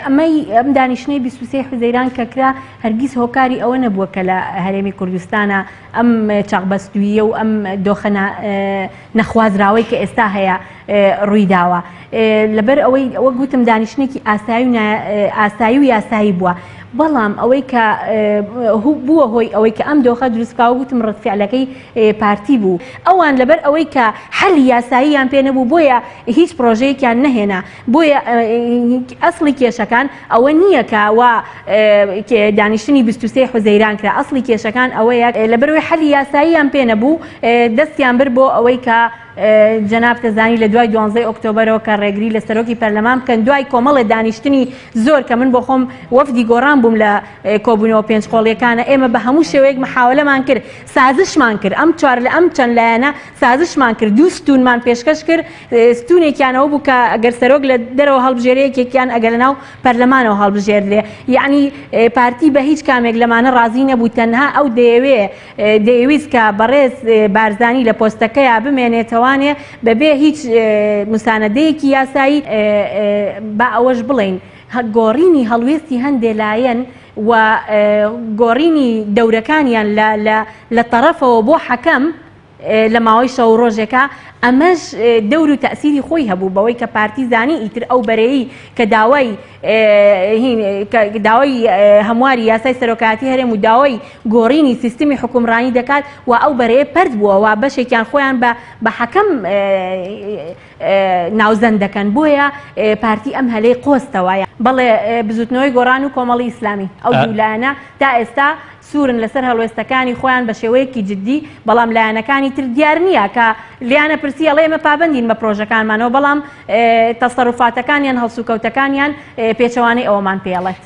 ئەم دانیشتنەی 23 حوزەیران کە کرا هەرگیز هۆکاری ئەوە نەبووە کە لە هەرێمی کوردستانە ئەم چاقبەستوویە و ئەم دۆخە نەخوازراوەی کە ئێستا هەیە ڕوویداوە. لەبەر ئەوە گوتم دانیشتێکی ئاسایی و یاسایی بووە، بەڵام ئەوەی کە بووە هۆی ئەوەی کە ئەم دۆخە دروستکاوە گوتم ڕەتفعلەکەی پارتی بوو. ئەوان لەبەر ئەوەی کە حەلی یاساییان پێ نەبوو بۆیە هیچ پرۆژەیەکیان نەهێنا، بۆیە ئەسڵی کێشەکان ئەوە نییە کە وا دانیشتنی 23 حوزەیران کرا. ئەسڵی کێشەکان ئەوەیە لەبەرەوەی حەلی یاساییان پێ نەبوو دەستیان بر بۆ ئەوەی کە جەناب تەزانی لە دوای 12 ئۆکتۆبەرەوە کە ڕێگری لە سەرۆکی پەرلەمان بکەن دوای کۆمەڵە دانیشتنی زۆر کە من بۆ خۆم وەفدی گۆڕان بووم لە کۆبوونەوە پێنجقۆڵیەکانە. ئێمە بە هەموو شێوەیەک محاولەمان کرد، سازشمان کرد، ئەم چوار لە ئەم چەند لایەنە سازشمان کرد، دوو ستونمان پێشکەش کرد. ستونێکیانەوە بوو کە ئەگەر سەرۆک لە دەرەوە هەڵبژێرەیەکێکیان ئەگەر لەناو پەرلەمانەوە هەڵبژێردرێ. یعنی پارتی بە هیچ کامێک لەمانە ڕازی نەبوو، تەنها ئەو دەیەویست کە بەڕێز بارزانی لە پۆستەکەیە بمێنێتەوانێ بەبێ هیچ مساندەیەکی یاسایی. با ئەوەش بڵین گۆڕینی هەڵوێستی هەندێک لایەن و گۆڕینی دەورەکانیان لە تەرەفەوە بۆ حەکەم لە ماوەی شەو ڕۆژێکە، ئەمەش دەور و تەسیری خۆی هەبوو بەوەی کە پارتی زانی ئیتر ئەو بەرەیی کە داوای هەمواری یاسای سەرۆکایەتی هەرێم و داوای گۆڕینی سیستمی حکومڕانی دەکات و ئەو بەرەیە پەرد بووە و بەشێکیان خۆیان بە حەکەم ناوزەند دەکەن. بۆیە پارتی ئەم هەلەی قۆستەوە. بەڵێ بزوتنەوەی گۆڕان و کۆمەڵی ئیسلامی ئەو دوولایەنە تا ئێستا سوورن لەسەر هەڵوێستەکانی خۆیان بە شێوەیەکی جددی، بەڵام لایەنەکانی تر دیار نییە کە لیانە پرسی ئەڵێ ئێمە پابەندین بە پرۆژەکانمانەوە، بەڵام تەسەڕوفاتەکانیان هەڵسوکەوتەکانیان پێچەوانەی ئەوەمان پێڵێت.